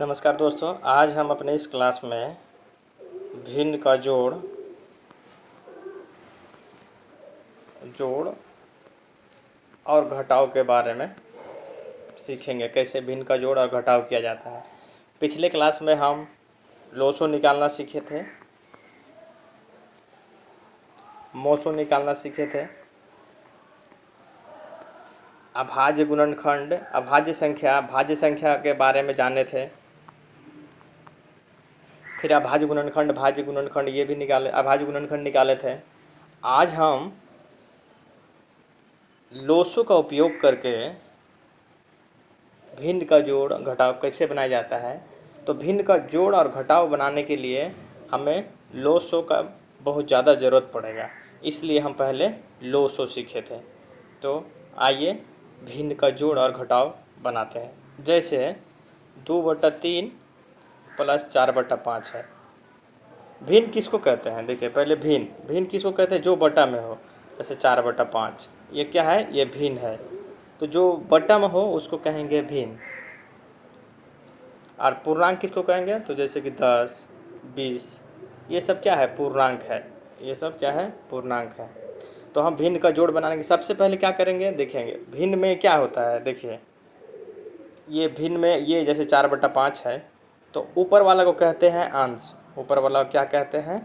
नमस्कार दोस्तों, आज हम अपने इस क्लास में भिन्न का जोड़ और घटाव के बारे में सीखेंगे। कैसे भिन्न का जोड़ और घटाव किया जाता है। पिछले क्लास में हम लोसो निकालना सीखे थे, मोसो निकालना सीखे थे, अभाज्य गुणनखंड, भाज्य संख्या के बारे में जाने थे। फिर अभाज्य गुणनखंड ये भी निकाले, अभाज्य गुणनखंड निकाले थे। आज हम लोसो का उपयोग करके भिन्न का जोड़ घटाव कैसे बनाया जाता है। तो भिन्न का जोड़ और घटाव बनाने के लिए हमें लोसो का बहुत ज़्यादा ज़रूरत पड़ेगा, इसलिए हम पहले लोसो सीखे थे। तो आइए भिन्न का जोड़ और घटाव बनाते हैं। जैसे 2/3 + 4/5 है। भिन्न किसको कहते हैं? देखिए पहले भिन्न किसको कहते हैं? जो बटा में हो। जैसे 4/5 ये क्या है? ये भिन्न है। तो जो बटा में हो उसको कहेंगे भिन्न। और पूर्णांक किसको कहेंगे? तो जैसे कि 10, 20 ये सब क्या है? पूर्णांक है। ये सब क्या है? पूर्णांक है। तो हम भिन्न का जोड़ बनाने के सबसे पहले क्या करेंगे? देखेंगे भिन्न में क्या होता है। देखिए ये भिन्न में ये जैसे 4/5 है, तो ऊपर वाला को कहते हैं अंश। ऊपर वाला को क्या कहते हैं?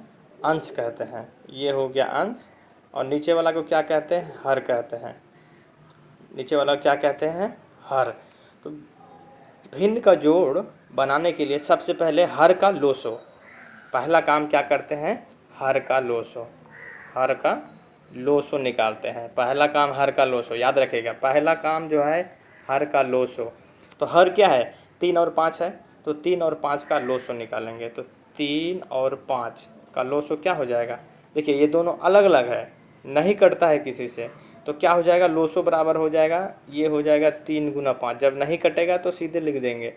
अंश कहते हैं। ये हो गया अंश। और नीचे वाला को क्या कहते हैं? हर कहते हैं। नीचे वाला को क्या कहते हैं? हर। तो भिन्न का जोड़ बनाने के लिए सबसे पहले हर का लोसो, पहला काम क्या करते हैं? हर का लोसो निकालते हैं। पहला काम हर का लोसो, याद रखिएगा पहला काम जो है हर का लोसो। तो हर क्या है? 3 और 5 है, तो 3 और 5 का लोसो निकालेंगे। तो 3 और 5 का लोसो क्या हो जाएगा? देखिए ये दोनों अलग अलग है, नहीं कटता है किसी से। तो क्या हो जाएगा? लोसो बराबर हो जाएगा, ये हो जाएगा 3 × 5। जब नहीं कटेगा तो सीधे लिख देंगे।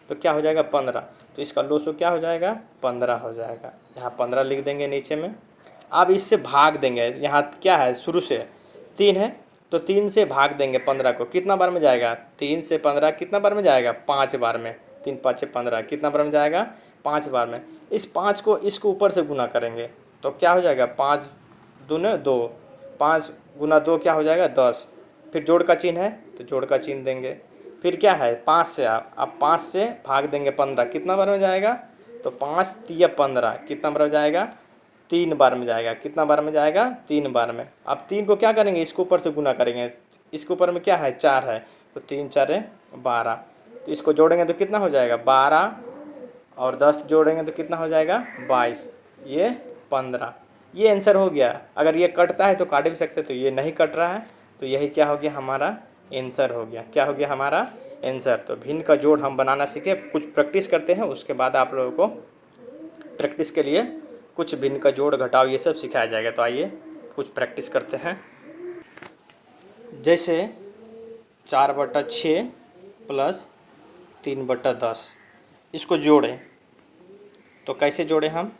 तो क्या हो जाएगा? 15। तो इसका लोसो क्या हो जाएगा? 15 हो जाएगा। यहाँ 15 लिख देंगे नीचे में। अब इससे भाग देंगे। यहाँ क्या है? शुरू से 3 है, तो 3 से भाग देंगे 15 को। कितना बार में जाएगा? 3 से 15 कितना बार में जाएगा? 5 बार में। 3 × 5 = 15 कितना बार में जाएगा? 5 बार में। इस 5 को इसको ऊपर से गुना करेंगे तो क्या हो जाएगा? 5 दूने 2, 5 × 2 क्या हो जाएगा? 10। फिर जोड़ का चिन्ह है तो जोड़ का चिन्ह देंगे। फिर क्या है? 5 से अब 5 से भाग देंगे 15 कितना बार में जाएगा? तो 5 × 3 = 15 कितना बार में जाएगा? 3 बार में जाएगा। कितना बार में जाएगा? 3 बार में। अब 3 को क्या करेंगे? इसको ऊपर से गुना करेंगे। इसके ऊपर में क्या है? 4 है, तो 3 × 4 = 12। तो इसको जोड़ेंगे तो कितना हो जाएगा? 12 और 10 जोड़ेंगे तो कितना हो जाएगा? 22। ये 15। ये आंसर हो गया। अगर ये कटता है तो काट भी सकते, तो ये नहीं कट रहा है, तो यही क्या हो गया? हमारा आंसर हो गया। क्या हो गया? हमारा आंसर। तो भिन्न का जोड़ हम बनाना सीखे। कुछ प्रैक्टिस करते हैं, उसके बाद आप लोगों को प्रैक्टिस के लिए कुछ भिन्न का जोड़ घटाव ये सब सिखाया जाएगा। तो आइए कुछ प्रैक्टिस करते हैं। जैसे 4/6 + 3/10 इसको जोड़ें तो कैसे जोड़ें हम?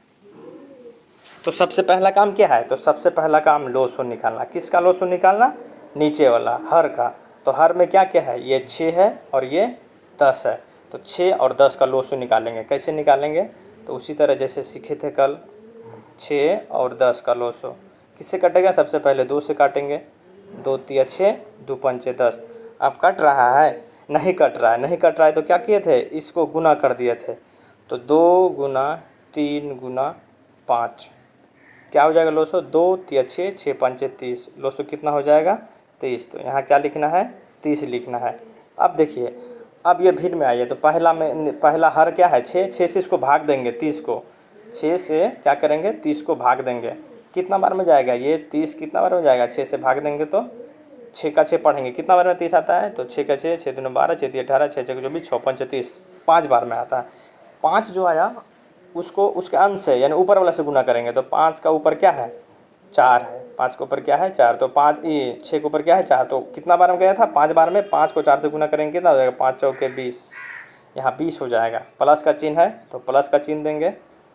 तो सबसे पहला काम क्या है? तो सबसे पहला काम लोसो निकालना। किसका लोसो निकालना? नीचे वाला हर का। तो हर में क्या क्या है? ये 6 है और ये 10 है। तो 6 और 10 का लोसो निकालेंगे। कैसे निकालेंगे? तो उसी तरह जैसे सीखे थे कल, 6 और 10 का लोसो किससे कटेगा? सबसे पहले 2 से काटेंगे। 2 × 3 = 6, 2 × 5 = 10। अब कट रहा है? नहीं कट रहा है। तो क्या किए थे? इसको गुना कर दिए थे। तो 2 × 3 × 5 क्या हो जाएगा लोसो? 2 × 3 = 6, 6 × 5 = 30। लोसो कितना हो जाएगा? 30। तो यहाँ क्या लिखना है? 30 लिखना है। अब देखिए, अब ये भिन्न में आइए। तो पहला हर क्या है? 6। 6 से इसको भाग देंगे 30 को। 6 से क्या करेंगे? 30 को भाग देंगे। कितना बार में जाएगा? ये 30 कितना बार में जाएगा? 6 से भाग देंगे तो 6 का 6 पढ़ेंगे। कितना बार में 30 आता है? तो 6 का 6, 6 दूने 12, 6 × 3 = 18, 6 × 6 = 24, 6 × 5 = 30। 5 बार में आता है। 5 जो आया उसको उसके अंश से यानी ऊपर वाला से गुना करेंगे। तो 5 का ऊपर क्या है? 4 है। 5 के ऊपर क्या है? 4। तो 6 के ऊपर क्या है? 4। तो कितना बार में गया था? 5 बार में। 5 को 4 से गुना करेंगे कितना हो जाएगा? 5 × 4 = 20। यहाँ 20 हो जाएगा। प्लस का चिन्ह है तो प्लस का चिन्ह देंगे।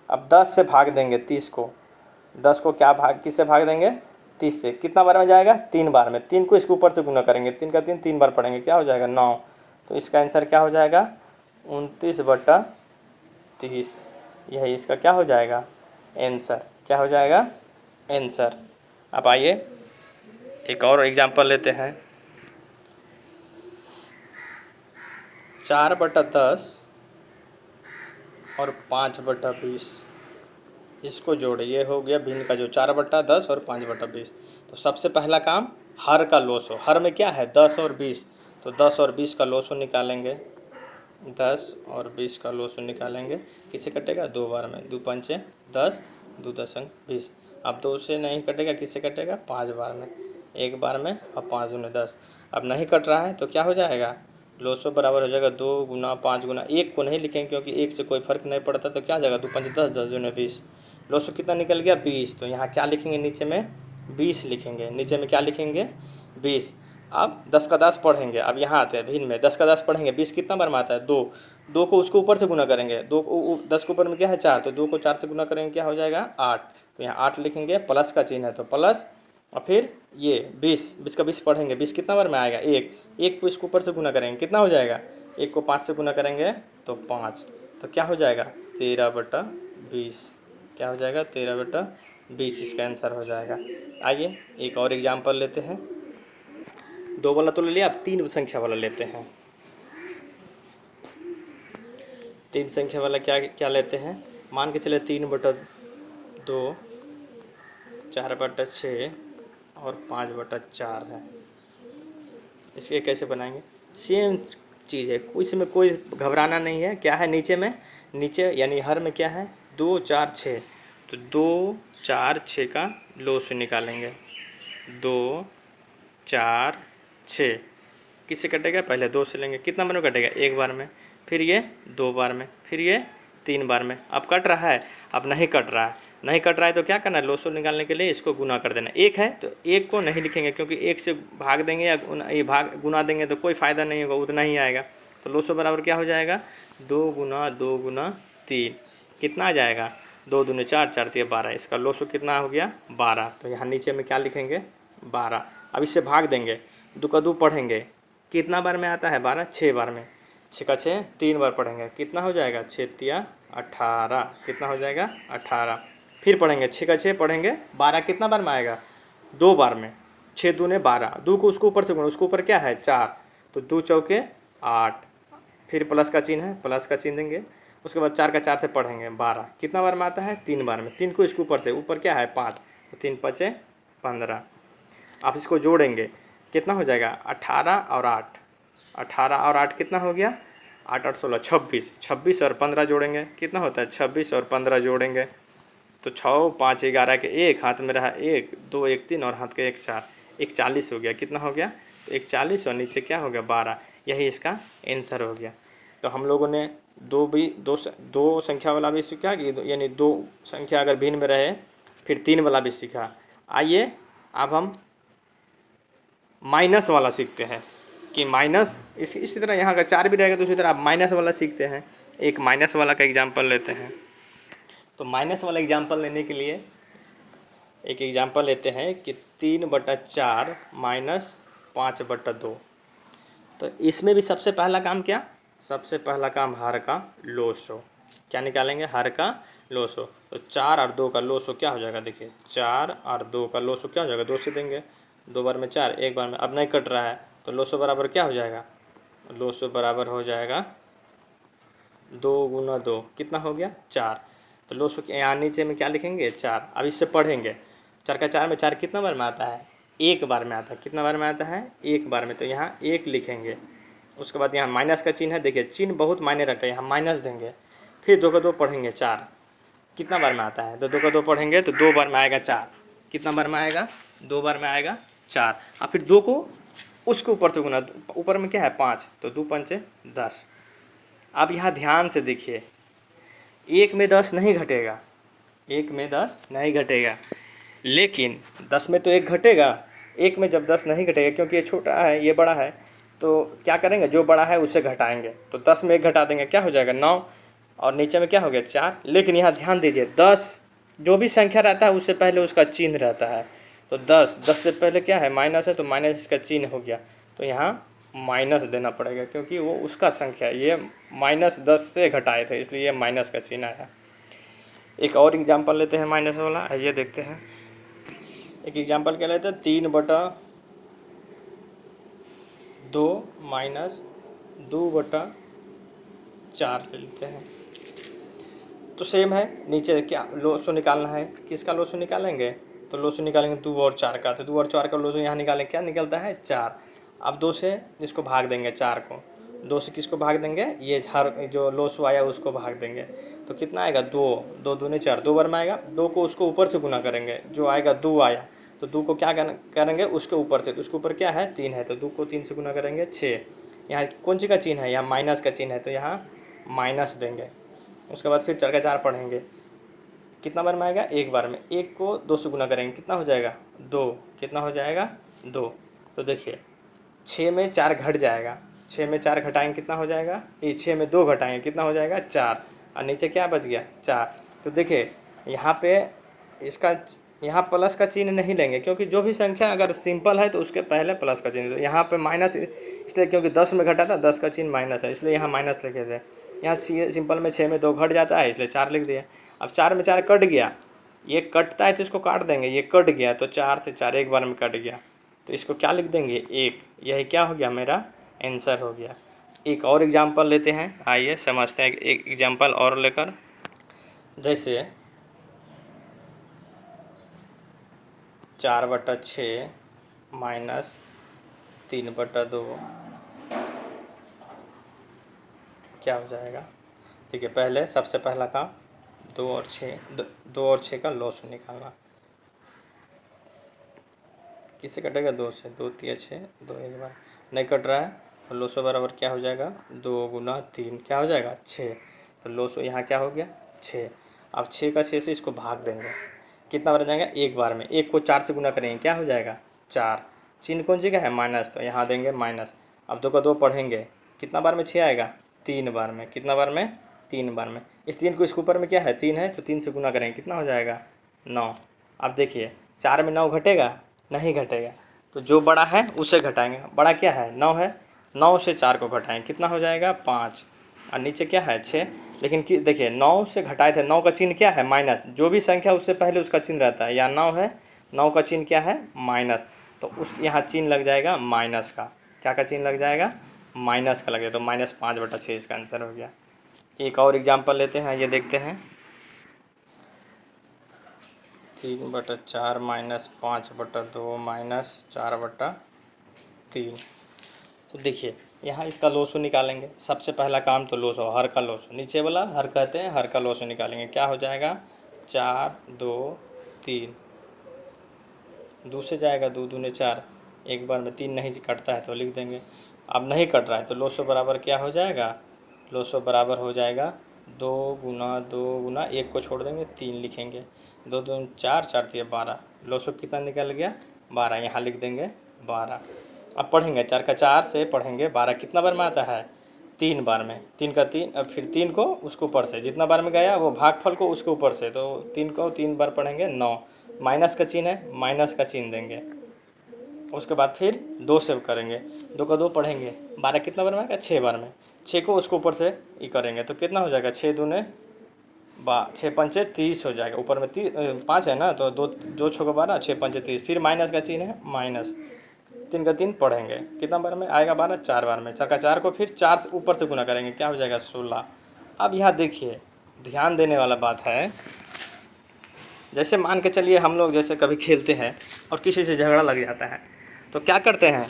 अब 10 से भाग देंगे 30 को। 10 को क्या किससे भाग देंगे? 30 से। कितना बार में जाएगा? 3 बार में। 3 को इसके ऊपर से गुना करेंगे। 3 का 3 3 बार पढ़ेंगे, क्या हो जाएगा? 9। तो इसका आंसर क्या हो जाएगा? 29/30, यही इसका क्या हो जाएगा आंसर। क्या हो जाएगा आंसर। अब आइए एक और एग्जांपल लेते हैं। 4/10 और 5/20, इसको जोड़े, ये हो गया भिन्न का जो 4/10 और 5/20। तो सबसे पहला काम हर का लोसो, हर में क्या है 10 और 20, तो 10 और 20 का लोसो निकालेंगे, 10 और 20 का लोसो निकालेंगे। किससे कटेगा 2 बार में, 2 पंचे 10, 2 10 20। अब 2 से नहीं कटेगा, किससे कटेगा 5 बार में, 1 बार में, और 5 दूने 10। अब नहीं कट रहा है तो क्या हो जाएगा, लोसो बराबर हो जाएगा 2 गुना 5 गुना, 1 को नहीं लिखेंगे क्योंकि 1 से कोई फर्क नहीं पड़ता, तो क्या हो जाएगा 2 पंचे 10, 10 दूने 20। लोसो कितना निकल गया 20, तो यहाँ क्या लिखेंगे नीचे में 20 लिखेंगे, नीचे में क्या लिखेंगे 20। अब 10 का 10 पढ़ेंगे, अब यहाँ आते हैं भिन्न में 10 का 10 पढ़ेंगे, 20 कितना बार में आता है 2, 2 को उसको ऊपर से गुना करेंगे, 2 को 10 के ऊपर में क्या है 4, तो 2 को 4 से गुना करेंगे क्या हो जाएगा 8, तो यहाँ 8 लिखेंगे, प्लस का चिन्ह है तो प्लस, और फिर ये 20 का 20 पढ़ेंगे, 20 कितना बार में आएगा 1 को इसके ऊपर से गुना करेंगे कितना हो जाएगा, 1 को 5 से गुना करेंगे तो 5, तो क्या हो जाएगा 13/20, क्या हो जाएगा 13/20, इसका आंसर हो जाएगा। आइए एक और एग्जाम्पल लेते हैं। 2 वाला तो ले लिया, अब 3 संख्या वाला लेते हैं। 3 संख्या वाला क्या क्या लेते हैं, मान के चले 3/2, 4/6 और 5/4 है। इसके कैसे बनाएंगे, सेम चीज़ है, इसमें कोई घबराना नहीं है। क्या है नीचे में, नीचे यानी हर में क्या है 2 4 6, तो 2 4 6 का लोस निकालेंगे, 2 4 6 किससे कटेगा, पहले 2 से लेंगे, कितना बार में कटेगा 1 बार में, फिर ये 2 बार में, फिर ये 3 बार में। अब कट रहा है, अब नहीं कट रहा है, नहीं कट रहा है तो क्या करना है, लोसो निकालने के लिए इसको गुना कर देना। 1 है तो 1 को नहीं लिखेंगे क्योंकि 1 से भाग देंगे या ये भाग गुना देंगे तो कोई फ़ायदा नहीं होगा, उतना ही आएगा। तो लोसो बराबर क्या हो जाएगा 2 गुना 2 गुना 3, कितना आ जाएगा 2 दूने 4, 4 3 12, इसका लोसो कितना हो गया 12। तो यहाँ नीचे में क्या लिखेंगे 12। अब इससे भाग देंगे, 2 का 2 पढ़ेंगे, कितना बार में आता है 12, 6 बार में, 6 का 6 3 बार पढ़ेंगे, कितना हो जाएगा 6 तिया 18, कितना हो जाएगा 18। फिर पढ़ेंगे 6 का 6 पढ़ेंगे, 12 कितना बार में आएगा 2 बार में, 6 दूने 12, 2 को उसको ऊपर से गुना, उसके ऊपर क्या है 4, तो 2 चौके 8, फिर प्लस का चिन्ह है, प्लस का चिन्ह देंगे, उसके बाद 4 का 4 से पढ़ेंगे 12, कितना बार में आता है 3 बार में, 3 को इसके ऊपर से, ऊपर क्या है 5, तो 3 5 15। आप इसको जोड़ेंगे कितना हो जाएगा 18 और 8, 18 और 8 कितना हो गया 8 8 16 26, 26 और 15 जोड़ेंगे कितना होता है 26 और 15 जोड़ेंगे तो 6 5 11 के 1 हाथ में रहा 1 2 1 3 और हाथ के 1 4, 1 40 हो गया, कितना हो गया तो 1 40 और नीचे क्या हो गया 12, यही इसका आंसर हो गया। तो हम लोगों ने दो संख्या वाला भी सीखा कि यानी 2 संख्या अगर भिन्न में रहे, फिर 3 वाला भी सीखा। आइए अब हम माइनस वाला सीखते हैं कि माइनस इसी तरह यहाँ अगर 4 भी रहेगा तो उसी तरह आप माइनस वाला सीखते हैं। एक माइनस वाला का एग्जाम्पल लेते हैं। तो माइनस वाला एग्जाम्पल लेने के लिए एक एग्जाम्पल लेते हैं कि 3/4 माइनस 5/2। तो इसमें भी सबसे पहला काम क्या, सबसे पहला काम हर का लोसो, क्या निकालेंगे हर का लोसो। तो 4 और 2 का लोसो क्या हो जाएगा, देखिए 4 और 2 का लोसो क्या हो जाएगा, 2 से देंगे, 2 बार में 4, 1 बार में, अब नहीं कट रहा है तो लोसो बराबर क्या हो जाएगा, लोसो बराबर हो जाएगा 2 गुना 2, कितना हो गया 4। तो लोसो के यहाँ नीचे में क्या लिखेंगे 4। अब इससे पढ़ेंगे 4 का 4 में 4 कितना बार में आता है, 1 बार में आता है, कितना बार में आता है 1 बार में, तो यहाँ 1 लिखेंगे। उसके बाद यहाँ माइनस का चिन्ह है, देखिए चिन्ह बहुत मायने रखता है, यहाँ माइनस देंगे। फिर 2 का 2 पढ़ेंगे 4, कितना बार में आता है, तो 2 का 2 पढ़ेंगे तो 2 बार में आएगा 4, कितना बार में आएगा 2 बार में आएगा 4। और फिर 2 को उसके ऊपर से गुना, ऊपर में क्या है 5, तो 2 5 10। अब यहाँ ध्यान से देखिए, 1 में 10 नहीं घटेगा, 1 में 10 नहीं घटेगा, लेकिन 10 में तो 1 घटेगा। 1 में जब 10 नहीं घटेगा क्योंकि ये छोटा है ये बड़ा है, तो क्या करेंगे जो बड़ा है उससे घटाएंगे, तो 10 में 1 घटा देंगे, क्या हो जाएगा 9, और नीचे में क्या हो गया 4। लेकिन यहाँ ध्यान दीजिए 10 जो भी संख्या रहता है उससे पहले उसका चिन्ह रहता है, तो 10 से पहले क्या है माइनस है, तो माइनस इसका चिन्ह हो गया, तो यहाँ माइनस देना पड़ेगा, क्योंकि वो उसका संख्या, ये -10 से घटाए थे इसलिए ये माइनस का चिन्ह आया। एक और एग्जाम्पल लेते हैं माइनस वाला, ये देखते हैं। एक एग्जाम्पल क्या लेते हैं, 3/2 माइनस 2/4 ले लेते हैं। तो सेम है, नीचे क्या लोसो निकालना है, किसका लोसो निकालेंगे, तो लोसो निकालेंगे 2 और 4 का, तो 2 और 4 का लोसो यहाँ निकालेंगे, क्या निकलता है 4। अब 2 से इसको भाग देंगे 4 को, 2 से किसको भाग देंगे, ये हर जो लोसो आया उसको भाग देंगे, तो कितना आएगा 2, 2 दूने 4, 2 बार में आएगा। 2 को उसको ऊपर से गुना करेंगे, जो आएगा 2 आया, तो 2 को क्या करेंगे उसके ऊपर से, तो उसके ऊपर क्या है 3 है, तो 2 को 3 से गुना करेंगे 6। यहाँ कौन सी का चिन्ह है, यहाँ माइनस का चिन्ह है, तो यहाँ माइनस देंगे। उसके बाद फिर 4 का 4 पढ़ेंगे, कितना बार में आएगा, एक बार में। 1 को 2 से गुना करेंगे, कितना हो जाएगा 2, कितना हो जाएगा 2। तो देखिए 6 में 4 घट जाएगा, 6 में 4 घटाएंगे कितना हो जाएगा, ये 6 में 2 घटाएंगे कितना हो जाएगा 4, और नीचे क्या बच गया 4। तो देखिए यहाँ पे इसका, यहाँ प्लस का चिन्ह नहीं लेंगे, क्योंकि जो भी संख्या अगर सिंपल है तो उसके पहले प्लस का चिन्ह। तो यहाँ पे माइनस इसलिए क्योंकि 10 में घटा था, 10 का चिन्ह माइनस है, इसलिए यहाँ माइनस लिखे थे। यहाँ सिंपल में 6 में 2 घट जाता है, इसलिए 4 लिख दिया। अब 4 में 4 कट गया, ये कटता है तो इसको काट देंगे, ये कट गया तो 4 से 4 एक बार में कट गया, तो इसको क्या लिख देंगे 1। यही क्या हो गया, मेरा आंसर हो गया। एक और एग्जाम्पल लेते हैं, आइए समझते हैं एक एग्जाम्पल और लेकर। जैसे 4/6 माइनस 3/2 क्या हो जाएगा। देखिए पहले सबसे पहला काम 2 और 6 का लॉस निकालना। किससे कटेगा, 2 से, 2 3 6, 2 एक बार नहीं कट रहा है, तो लोसो बराबर क्या हो जाएगा 2 गुना 3 क्या हो जाएगा 6। तो लोसो यहाँ क्या हो गया 6। अब 6 का 6 से इसको भाग देंगे, कितना बार जाएगा एक बार में। 1 को 4 से गुना करेंगे क्या हो जाएगा 4, चिन्ह कौन सी का है माइनस, तो यहाँ देंगे माइनस। अब 2 का 2 पढ़ेंगे, कितना बार में 6 आएगा 3 बार में, कितना बार में 3 बार में। इस 3 को इसके ऊपर में क्या है 3 है, तो 3 से गुना करेंगे कितना हो जाएगा 9। अब देखिए 4 में 9 घटेगा, नहीं घटेगा, तो जो बड़ा है उसे घटाएंगे। बड़ा क्या है 9 है, 9 से 4 को घटाएंगे कितना हो जाएगा 5, और नीचे क्या है 6। लेकिन देखिए 9 से घटाए थे, 9 का चिन्ह क्या है माइनस, जो भी संख्या उससे पहले उसका चिन्ह रहता है। यहाँ 9 है, 9 का चिन्ह क्या है माइनस, तो उस यहाँ चिन्ह लग जाएगा माइनस का, क्या का चिन्ह लग जाएगा माइनस का लग जाएगा, तो -5/6 इसका आंसर हो गया। एक और एग्जाम्पल लेते हैं, ये देखते हैं 3/4 माइनस 5/2 माइनस 4/3। तो देखिए यहाँ इसका लोसो निकालेंगे। सबसे पहला काम तो लोसो, हर का लोसो, नीचे वाला हर कहते हैं, हर का लोसो निकालेंगे। क्या हो जाएगा 4 2 3, 2 से जाएगा 2 दूने 4, एक बार में 3 नहीं कटता है तो लिख देंगे। अब नहीं कट रहा है तो लोसो बराबर क्या हो जाएगा, लोसो बराबर हो जाएगा 2 गुना 2 गुना 1 को छोड़ देंगे 3 लिखेंगे, 2 दूनी 4, 4 3 12, लोसो कितना निकल गया 12, यहाँ लिख देंगे 12। अब पढ़ेंगे 4 का 4 से पढ़ेंगे 12 कितना बार में आता है 3 बार में, 3 का 3, अब फिर 3 को उसके ऊपर से, जितना बार में गया वो भागफल को उसके ऊपर से, तो 3 को 3 बार पढ़ेंगे 9, माइनस का चिन्ह है, माइनस का चिन्ह देंगे। उसके बाद फिर 2 से करेंगे, 2 का 2 पढ़ेंगे, 12 कितना बार में आएगा 6 बार में, 6 को उसके ऊपर से ही करेंगे तो कितना हो जाएगा 6 दूने 6 पंचे 30 हो जाएगा, ऊपर में 5 है ना, तो 2 6 का 12, 6 पंचे 30, फिर माइनस का चिन्ह है माइनस, 3 का 3 पढ़ेंगे, कितना बार में आएगा 12, 4 बार में, 4 का 4 को फिर 4 से ऊपर से गुना करेंगे, क्या हो जाएगा 16। अब यहाँ देखिए ध्यान देने वाला बात है, जैसे मान के चलिए हम लोग जैसे कभी खेलते हैं और किसी से झगड़ा लग जाता है, तो क्या करते हैं,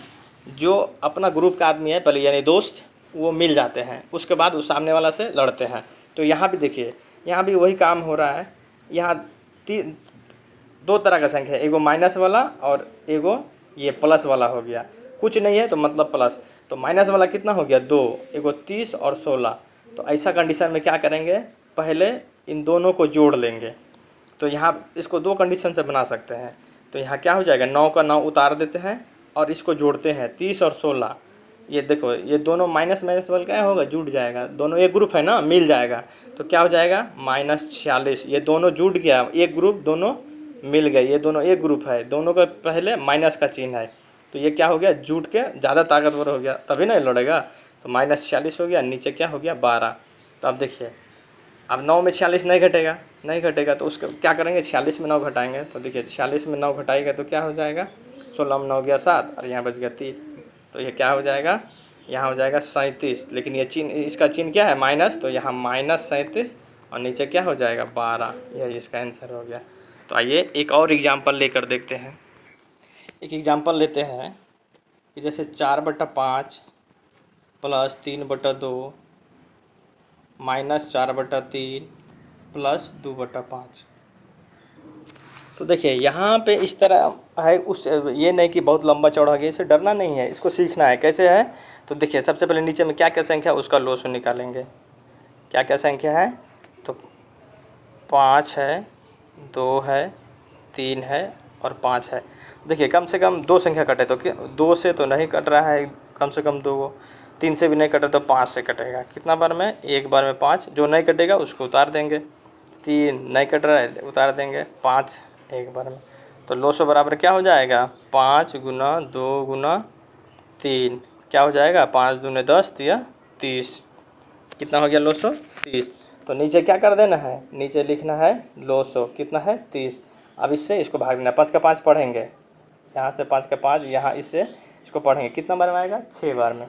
जो अपना ग्रुप का आदमी है पहले यानी दोस्त, वो मिल जाते हैं, उसके बाद उस सामने वाला से लड़ते हैं। तो यहाँ भी देखिए, यहाँ भी वही काम हो रहा है। यहाँ 2 तरह का संख्या है, एगो माइनस वाला और एगो ये प्लस वाला हो गया, कुछ नहीं है तो मतलब प्लस, तो माइनस वाला कितना हो गया 2, एगो 30 और 16। तो ऐसा कंडीशन में क्या करेंगे, पहले इन दोनों को जोड़ लेंगे। तो यहाँ इसको 2 कंडीशन से बना सकते हैं। तो यहाँ क्या हो जाएगा 9 का 9 उतार देते हैं और इसको जोड़ते हैं 30 और 16। ये देखो ये दोनों माइनस माइनस वाला क्या होगा, जुड़ जाएगा, दोनों एक ग्रुप है ना, मिल जाएगा, तो क्या हो जाएगा -46। ये दोनों जुड़ गया, एक ग्रुप, दोनों मिल गए, ये दोनों एक ग्रुप है, दोनों का पहले माइनस का चिन्ह है, तो ये क्या हो गया, जुट के ज़्यादा ताकतवर हो गया, तभी ना लड़ेगा। तो -46 हो गया, नीचे क्या हो गया 12। तो अब देखिए, अब 9 में 46 नहीं घटेगा, नहीं घटेगा तो उसका क्या करेंगे, 46 में 9 घटाएंगे। तो देखिए 46 में 9 घटाएगा तो क्या हो जाएगा, 16 में 9 गया 7 और यहाँ बच गया 3। तो ये क्या हो जाएगा, यहाँ हो जाएगा 37। लेकिन ये चिन्ह, इसका चिन्ह क्या है माइनस, तो यहाँ -37 और नीचे क्या हो जाएगा 12। यही इसका आंसर हो गया। तो आइए एक और एग्जाम्पल लेकर देखते हैं। एक एग्जाम्पल लेते हैं कि जैसे 4/5 प्लस 3/2 -4/3 प्लस 2/5। तो देखिए यहाँ पे इस तरह है, उस ये नहीं कि बहुत लंबा चौड़ा गया, इससे डरना नहीं है, इसको सीखना है कैसे है। तो देखिए सबसे पहले नीचे में क्या क्या संख्या उसका लॉस निकालेंगे। क्या क्या संख्या है, तो 5 है, 2 है, 3 है और 5 है। देखिए कम से कम 2 संख्या कटे तो 2 से तो नहीं कट रहा है, कम से कम 2, 3 से भी नहीं कटे तो 5 से कटेगा। कितना बार में, एक बार में 5, जो नहीं कटेगा उसको उतार देंगे। 3 नहीं कट रहा है, उतार देंगे। 5 एक बार में। तो लॉस बराबर क्या हो जाएगा, 5 गुना 2 गुना 3 क्या हो जाएगा, 5 दूने 10 या 30। कितना हो गया लॉस, 30। तो नीचे क्या कर देना है, नीचे लिखना है लॉस कितना है 30। अब इससे इसको भाग देना, 5 का 5 पढ़ेंगे, यहाँ से 5 का 5, यहाँ इससे इसको पढ़ेंगे, कितना बार में आएगा, 6 बार में।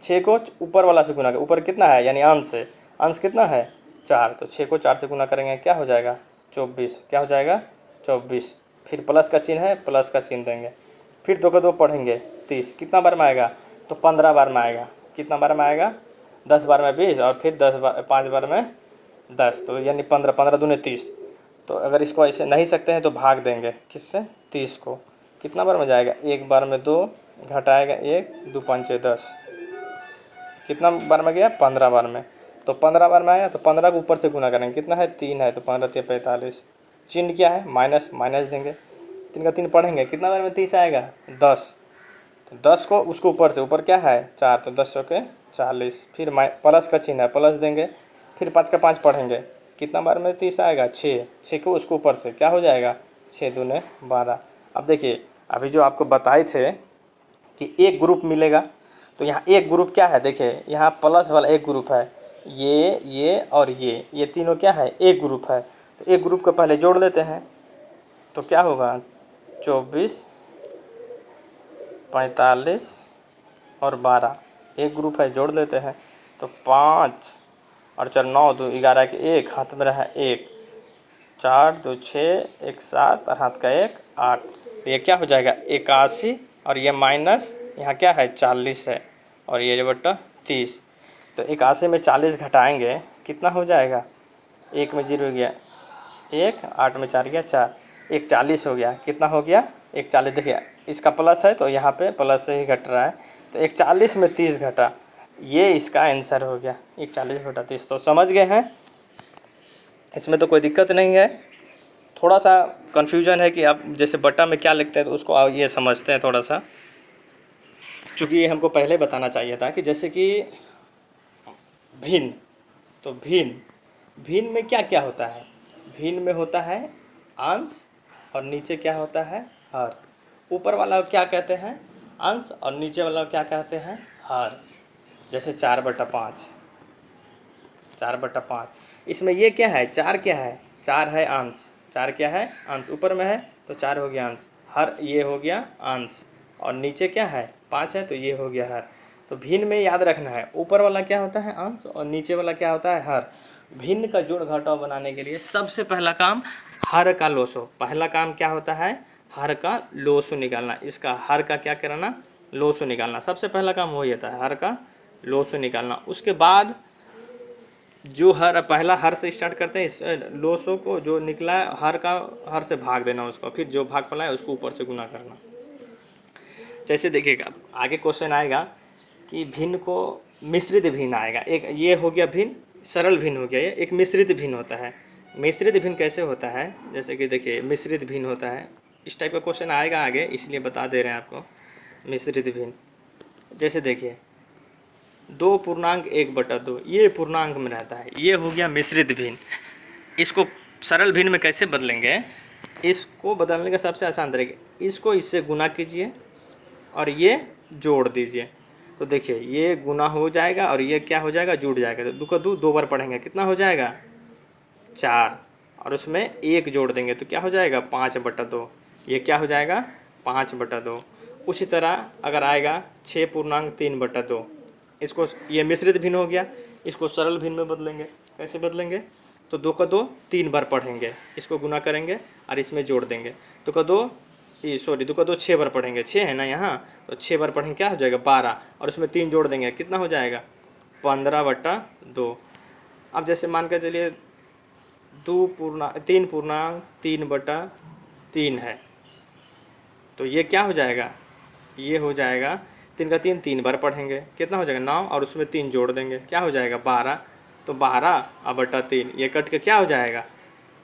6 को ऊपर वाला से गुना, ऊपर कितना है यानी अंश से, अंश कितना है 4, तो 6 को 4 से गुना करेंगे क्या हो जाएगा 24। क्या हो जाएगा 24। फिर प्लस का चिन्ह है, प्लस का चिन्ह देंगे। फिर 2 का 2 पढ़ेंगे 30, कितना बार में आएगा, तो 15 बार में आएगा। कितना बार में आएगा, 10 बार में 20 और फिर 5 बार में 10, तो यानी 15, 15 दूने 30। तो अगर इसको ऐसे नहीं सकते हैं तो भाग देंगे किससे, 30 को। कितना बार में जाएगा, एक बार में 2 घटाएगा 1, 2 पंचे 10। कितना बार में गया, 15 बार में। तो 15 बार में आया तो 15 को ऊपर से गुना करेंगे, कितना है 3 है, तो 15 × 45। चिन्ह क्या है, माइनस, माइनस देंगे। 3 का 3 पढ़ेंगे, कितना बार में 30 आएगा 10। तो 10 को उसको ऊपर से, ऊपर क्या है 4, तो 10 × 40। फिर प्लस का चिन्ह है, प्लस देंगे। फिर 5 का 5 पढ़ेंगे, कितना बार में 30 आएगा 6, 6 को उसको ऊपर से क्या हो जाएगा 6 दूने 12। अब देखिए अभी जो आपको बताए थे कि एक ग्रुप मिलेगा, तो यहाँ एक ग्रुप क्या है, देखिए यहाँ प्लस वाला एक ग्रुप है, ये और ये तीनों क्या है एक ग्रुप है। तो एक ग्रुप को पहले जोड़ लेते हैं, तो क्या होगा 24, 45 और 12 एक ग्रुप है, जोड़ लेते हैं। तो 5 और 4 9, 2 11 के 1, हाथ में रहा 1, 4 2 6, 1 7 और हाथ का 1 8। तो ये क्या हो जाएगा 81 और ये माइनस यहाँ क्या है 40 है और ये बटा 30। तो 81 में 40 घटाएंगे, कितना हो जाएगा, 1 में 0 गया 1, 8 में 4 गया 4, 1 40 हो गया। कितना हो गया 1 40। देखिए इसका प्लस है तो यहाँ पे प्लस से ही घट रहा है, तो 1 40 में 30 घटा, ये इसका आंसर हो गया 1 40 बटा 30। तो समझ गए हैं, इसमें तो कोई दिक्कत नहीं है। थोड़ा सा कन्फ्यूजन है कि आप जैसे बटा में क्या लिखते हैं तो उसको आप ये समझते हैं थोड़ा सा, क्योंकि ये हमको पहले बताना चाहिए था कि जैसे कि भिन्न, तो भिन्न में क्या क्या होता है, भिन्न में होता है अंश और नीचे क्या होता है हर। ऊपर वाला क्या कहते हैं अंश और नीचे वाला क्या कहते हैं हर। जैसे 4/5, 4/5 इसमें ये क्या है 4 क्या है, 4 है अंश, 4 क्या है अंश, ऊपर में है तो 4 हो गया अंश, हर ये हो गया अंश और नीचे क्या है 5 है तो ये हो गया हर। तो भिन्न में याद रखना है ऊपर वाला क्या होता है अंश और नीचे वाला क्या होता है हर। भिन्न का जोड़ घटाव बनाने के लिए सबसे पहला काम हर का लोसो, पहला काम क्या होता है हर का लोसो निकालना। इसका हर का क्या कराना, लोसो निकालना, सबसे पहला काम वही होता है हर का लोसो निकालना। उसके बाद जो हर पहला हर से स्टार्ट करते हैं, इस लोसो को जो निकला है हर का हर से भाग देना उसको, फिर जो भाग पड़ा है उसको ऊपर से गुना करना। जैसे देखिएगा आगे क्वेश्चन आएगा कि भिन्न को मिश्रित भिन्न आएगा। एक ये हो गया भिन्न, सरल भिन्न हो गया, ये एक मिश्रित भिन्न होता है। मिश्रित भिन्न कैसे होता है, जैसे कि देखिए मिश्रित भिन्न होता है, इस टाइप का क्वेश्चन आएगा आगे, इसलिए बता दे रहे हैं आपको मिश्रित भिन्न। जैसे देखिए 2.1/2 ये पूर्णांक में रहता है, ये हो गया मिश्रित भिन्न। इसको सरल भिन्न में कैसे बदलेंगे, इसको बदलने का सबसे आसान तरीका, इसको इससे गुना कीजिए और ये जोड़ दीजिए। तो देखिए ये गुना हो जाएगा और ये क्या हो जाएगा, जुड़ जाएगा। तो 2 का 2 2 बार पढ़ेंगे, कितना हो जाएगा 4, और उसमें 1 जोड़ देंगे तो क्या हो जाएगा 5/2। ये क्या हो जाएगा 5/2। उसी तरह अगर आएगा 6.3/2, इसको ये मिश्रित भिन्न हो गया, इसको सरल भिन्न में बदलेंगे। कैसे बदलेंगे, तो 2 का 2 3 बार पढ़ेंगे, इसको गुना करेंगे और इसमें जोड़ देंगे। 2 का 2 2 का 2 6 बार पढ़ेंगे, 6 है ना यहाँ, तो 6 बार पढ़ेंगे क्या हो जाएगा 12, और उसमें 3 जोड़ देंगे, कितना हो जाएगा 15/2। अब जैसे मान कर चलिए 3.3 है, तो ये क्या हो जाएगा, ये हो जाएगा 3 का 3 3 बार पढ़ेंगे, कितना हो जाएगा 9, और उसमें 3 जोड़ देंगे, क्या हो जाएगा 12। तो 12/3 ये कट के क्या हो जाएगा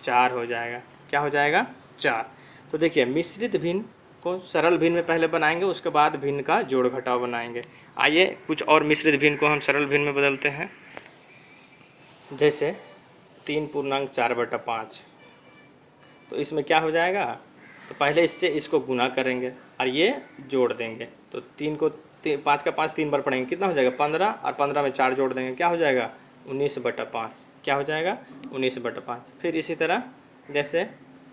4 हो जाएगा। क्या हो जाएगा 4। तो देखिए मिश्रित भिन्न को सरल भिन्न में पहले बनाएंगे, उसके बाद भिन्न का जोड़ घटाव बनाएंगे। आइए कुछ और मिश्रित भिन्न को हम सरल भिन्न में बदलते हैं। जैसे 3.4/5, तो इसमें क्या हो जाएगा, तो पहले इससे इसको गुना करेंगे और ये जोड़ देंगे। तो 5 का 5 3 बार पढ़ेंगे, कितना हो जाएगा 15, और 15 में 4 जोड़ देंगे, क्या हो जाएगा 19/5। क्या हो जाएगा 19/5। फिर इसी तरह जैसे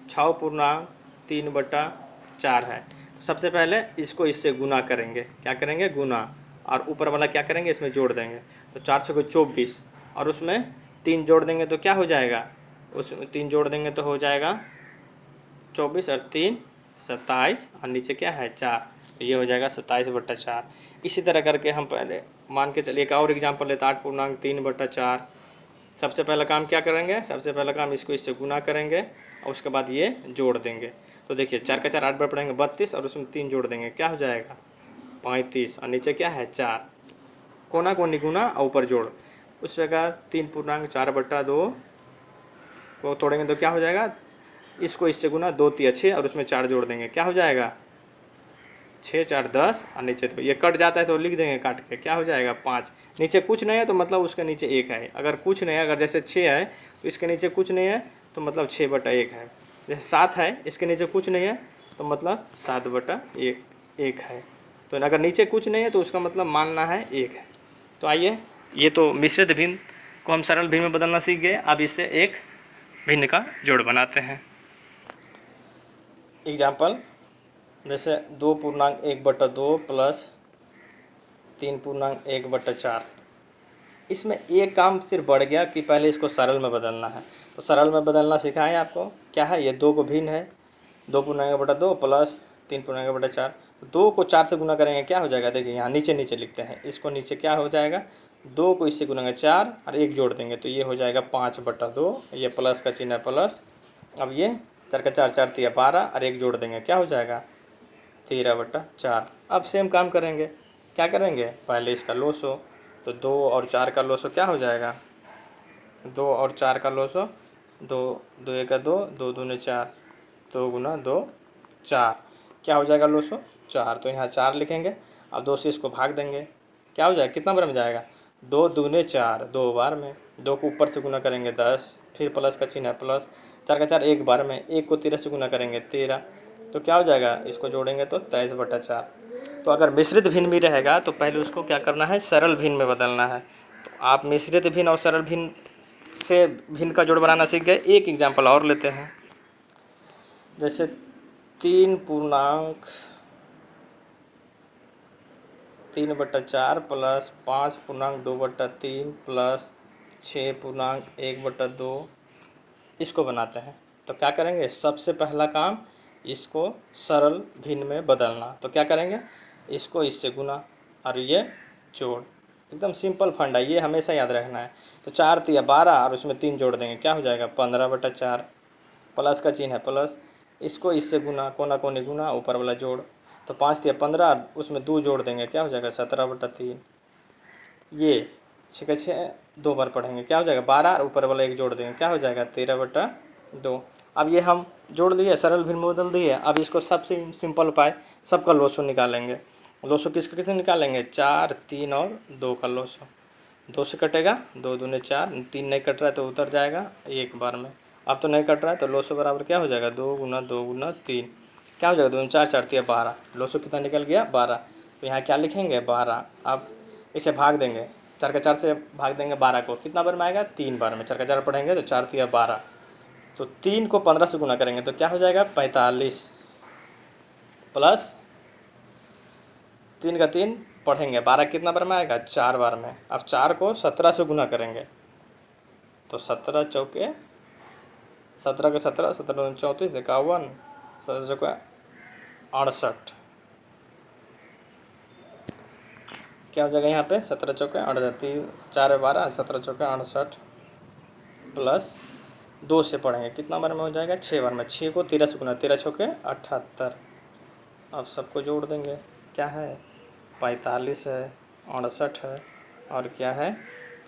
6.3/4 है, तो सबसे पहले इसको इससे गुना करेंगे, क्या करेंगे गुना, और ऊपर वाला क्या करेंगे इसमें जोड़ देंगे। तो 4 को 24, और उसमें 3 जोड़ देंगे तो क्या हो जाएगा, उसमें 3 जोड़ देंगे तो हो जाएगा 24, और 3 27, और नीचे क्या है 4, तो ये हो जाएगा 27/4। इसी तरह करके हम पहले मान के चलिए एक और एग्जाम्पल लेते हैं 8.3/4। सबसे पहला काम क्या करेंगे, सबसे पहला काम इसको इससे गुना करेंगे और उसके बाद ये जोड़ देंगे। तो देखिए 4 का 4 8 बार पढ़ेंगे 32, और उसमें 3 जोड़ देंगे, क्या हो जाएगा 35, और नीचे क्या है 4, कोना कोनी गुना और ऊपर जोड़। उस प्रकार 3.4/2 को तोड़ेंगे तो क्या हो जाएगा, इसको इससे गुना 2 3 6, और उसमें 4 जोड़ देंगे, क्या हो जाएगा 6 4 10, और नीचे तो ये कट जाता है तो लिख देंगे काट के, क्या हो जाएगा 5। नीचे कुछ नहीं है तो मतलब उसके नीचे 1 है, अगर कुछ नहीं है, अगर जैसे 6 है तो इसके नीचे कुछ नहीं है तो मतलब 6/1 है। जैसे 7 है, इसके नीचे कुछ नहीं है तो मतलब 7/1 है। तो अगर नीचे कुछ नहीं है तो उसका मतलब मानना है 1 है। तो आइए, ये तो मिश्रित भिन्न को हम सरल भिन्न में बदलना सीख गए। अब इससे एक भिन्न का जोड़ बनाते हैं। एग्जाम्पल जैसे 2.1/2 प्लस 3.1/4। इसमें एक काम सिर्फ बढ़ गया कि पहले इसको सरल में बदलना है। तो सरल में बदलना सिखाएं आपको, क्या है ये 2 को भिन्न है, 2.1/2 प्लस 3.1/4। 2 को 4 से गुना करेंगे, क्या हो जाएगा, देखिए यहाँ नीचे नीचे लिखते हैं, इसको नीचे क्या हो जाएगा 2 को इससे गुना 4 और 1 जोड़ देंगे तो ये हो जाएगा 5/2। ये प्लस का चिन्ह है प्लस। अब ये 4 का 4 4 3 12, और 1 जोड़ देंगे, क्या हो जाएगा 13/4। अब सेम काम करेंगे, क्या करेंगे, पहले इसका लोसो। तो 2 और 4 का लोसो क्या हो जाएगा, 2 और 4 का लोसो 2 2 1 2 2 दूने 4, 2 गुना 2 4, क्या हो जाएगा लोसो 4। तो यहाँ 4 लिखेंगे, अब 2 से इसको भाग देंगे, क्या हो जाएगा, कितना बार में जाएगा 2 दूने 4, 2 बार में। 2 को ऊपर से गुना करेंगे 10, फिर प्लस का चिन्ह है प्लस। 4 का 4 1 बार में, 1 को 13 से गुना करेंगे 13, तो क्या हो जाएगा, इसको जोड़ेंगे तो 23/4। तो अगर मिश्रित भिन्न भी रहेगा तो पहले उसको क्या करना है, सरल भिन्न में बदलना है। तो आप मिश्रित भिन्न और सरल भिन्न से भिन्न का जोड़ बनाना सीख गए। एक एग्जाम्पल और लेते हैं, जैसे 3.4 प्लस 5.2/3 प्लस 6.1/2, इसको बनाते हैं। तो क्या करेंगे, सबसे पहला काम इसको सरल भिन्न में बदलना। तो क्या करेंगे, इसको इससे गुना और ये जोड़, एकदम सिंपल फंडा, ये हमेशा याद रखना है। तो 4 3 12, और उसमें 3 जोड़ देंगे, क्या हो जाएगा 15/4, प्लस का चिन्ह है प्लस। इसको इससे गुना, कोना कोनी गुना, ऊपर वाला जोड़। तो 5 3 15, उसमें 2 जोड़ देंगे, क्या हो जाएगा 17/3। ये 6 का 6 2 बार पढ़ेंगे, क्या हो जाएगा 12, और ऊपर वाला 1 जोड़ देंगे, क्या हो जाएगा 13/2। अब ये हम जोड़ दिए, सरल भिन्न में बदल दिए। अब इसको सबसे सिंपल उपाय, सबका लोसो निकालेंगे। लोसो किसका कितने निकालेंगे, 4 3 और 2 का लोसो। 2 से कटेगा, 2 दूने 4, 3 नहीं कट रहा है तो उतर जाएगा 1 बार में। अब तो नहीं कट रहा है तो लोसो बराबर क्या हो जाएगा 2 गुना 2 गुना 3। क्या हो जाएगा, 2 4 4 3 12, लोसो कितना निकल गया 12। तो यहाँ क्या लिखेंगे 12। अब इसे भाग देंगे, 4 का 4 से भाग देंगे 12 को, कितना बार में आएगा 3 बार में, 4 का 4 पढ़ेंगे तो 4 3 12। तो 3 को 15 से गुना करेंगे तो क्या हो जाएगा 45, प्लस 3 का 3 पढ़ेंगे 12 कितना बार में आएगा 4 बार में। अब 4 को 17 से गुना करेंगे तो 17 चौके 17 के 17, 17 34 51, 17 चौके 68, क्या हो जाएगा यहाँ पे 17 चौके 68, 4 12, 17 चौके 68, प्लस 2 से पढ़ेंगे कितना बार में हो जाएगा 6 बार में, 6 को 13 से गुना, 13 चौके 78। अब सबको जोड़ देंगे, क्या है 45 है, 68 है और क्या है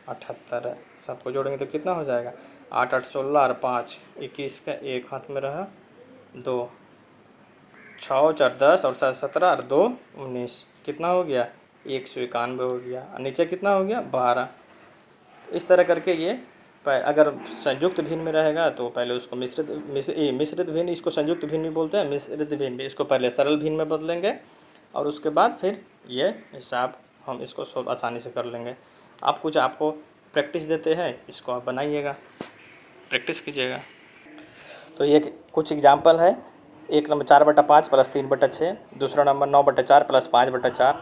78 है। सबको जोड़ेंगे तो कितना हो जाएगा 8 8 16 और 5 21 का 1 हाथ में रहा 2, 6 4 10 और 7 17 और 2 19, कितना हो गया 191 हो गया। और नीचे कितना हो गया 12। इस तरह करके ये अगर संयुक्त भिन्न में रहेगा तो पहले उसको मिश्रित भिन्न, इसको संयुक्त भिन्न भी बोलते हैं, मिश्रित भिन्न भी, इसको पहले सरल भिन्न में बदलेंगे और उसके बाद फिर ये हिसाब हम इसको सब आसानी से कर लेंगे। आप कुछ आपको प्रैक्टिस देते हैं, इसको आप बनाइएगा, प्रैक्टिस कीजिएगा। तो ये कुछ एग्जाम्पल है। एक नंबर 4/5 प्लस 3/6, दूसरा नंबर 9/4 प्लस 5/4,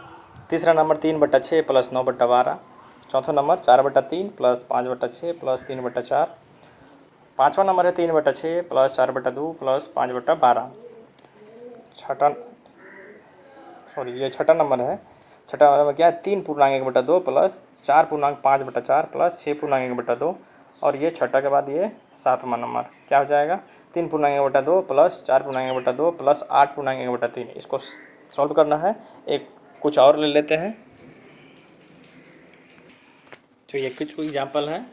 तीसरा नंबर 3/6 प्लस 9/12, चौथा नंबर 4/3 प्लस 5/6 प्लस 3/4, पाँचवा नंबर है 3/6 प्लस 4/2 प्लस 5/12, ये छठा नंबर है। छठा नंबर क्या है 3/1/2 प्लस 4/5/4 प्लस 6/1/2, और ये छठा के बाद ये 7वां नंबर क्या हो जाएगा 3/1/2 प्लस 4/1/2 प्लस 8/1/3। इसको सॉल्व करना है। एक कुछ और ले लेते हैं। तो ये कुछ एग्जाम्पल है।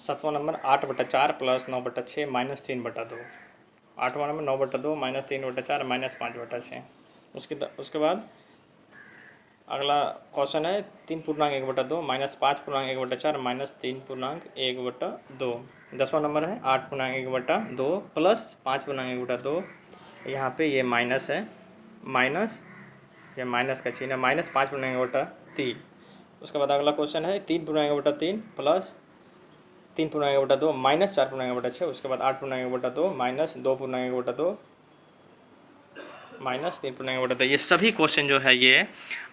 7वां नंबर 8/4 प्लस 9/6 माइनस 3/2, 8वां नंबर 9/2 माइनस 3/4 माइनस 5/6। उसके बाद अगला क्वेश्चन है 3/1/2 माइनस 5/1/4 माइनस 3/1/2। 10वां नंबर है 8/1/2 प्लस 5/1/2, यहाँ पे ये माइनस है, माइनस ये माइनस का चिन्ह है, माइनस 5/1/3। उसके बाद अगला क्वेश्चन है 3/1/3 प्लस 3/1/2 माइनस 4/1/6। उसके बाद 8/1/2 माइनस 2/1/2 माइनस 3/1/2। ये सभी क्वेश्चन जो है ये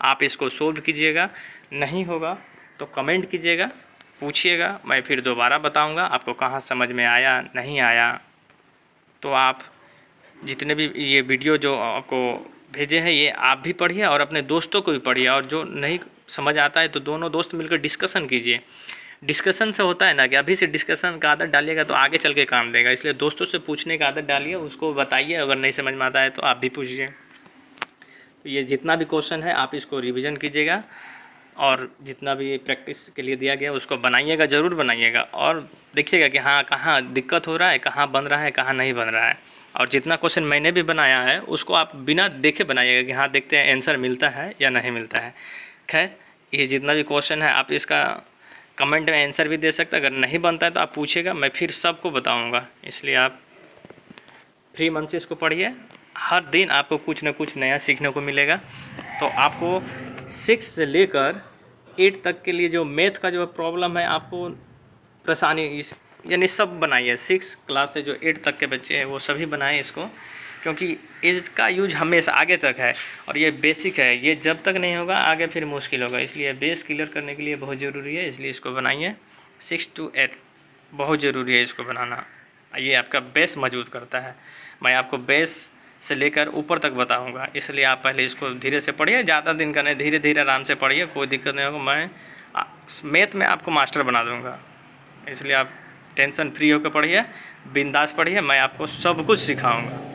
आप इसको सोल्व कीजिएगा। नहीं होगा तो कमेंट कीजिएगा, पूछिएगा, मैं फिर दोबारा बताऊंगा आपको कहाँ समझ में आया नहीं आया। तो आप जितने भी ये वीडियो जो आपको भेजे हैं ये आप भी पढ़िए और अपने दोस्तों को भी पढ़िए, और जो नहीं समझ आता है तो दोनों दोस्त मिलकर डिस्कशन कीजिए। डिस्कशन से होता है ना कि अभी से डिस्कशन का आदत डालिएगा तो आगे चल के काम देगा, इसलिए दोस्तों से पूछने का आदत डालिए, उसको बताइए, अगर नहीं समझ में आता है तो आप भी पूछिए। तो ये जितना भी क्वेश्चन है आप इसको रिवीजन कीजिएगा और जितना भी प्रैक्टिस के लिए दिया गया उसको बनाइएगा, ज़रूर बनाइएगा, और देखिएगा कि हाँ कहाँ दिक्कत हो रहा है, कहाँ बन रहा है, कहाँ नहीं बन रहा है। और जितना क्वेश्चन मैंने भी बनाया है उसको आप बिना देखे बनाइएगा कि हाँ देखते हैं आंसर मिलता है या नहीं मिलता है। खैर ये जितना भी क्वेश्चन है आप इसका कमेंट में आंसर भी दे सकते हैं, अगर नहीं बनता है तो आप पूछिएगा, मैं फिर सबको बताऊंगा। इसलिए आप फ्री मन से इसको पढ़िए, हर दिन आपको कुछ न कुछ नया सीखने को मिलेगा। तो आपको 6 से लेकर 8 तक के लिए जो मैथ का जो प्रॉब्लम है आपको परेशानी यानी सब बनाइए। 6 क्लास से जो 8 तक के बच्चे हैं वो सभी बनाएं इसको, क्योंकि इसका यूज हमेशा आगे तक है और ये बेसिक है, ये जब तक नहीं होगा आगे फिर मुश्किल होगा, इसलिए बेस क्लियर करने के लिए बहुत ज़रूरी है। इसलिए इसको बनाइए। 6 to 8 बहुत ज़रूरी है इसको बनाना, ये आपका बेस मजबूत करता है। मैं आपको बेस से लेकर ऊपर तक बताऊंगा, इसलिए आप पहले इसको धीरे से पढ़िए, ज़्यादा दिन का नहीं, धीरे धीरे आराम से पढ़िए, कोई दिक्कत नहीं होगा। मैं मैथ में आपको मास्टर बना दूंगा, इसलिए आप टेंशन फ्री होकर पढ़िए, बिंदास पढ़िए, मैं आपको सब कुछ सिखाऊंगा।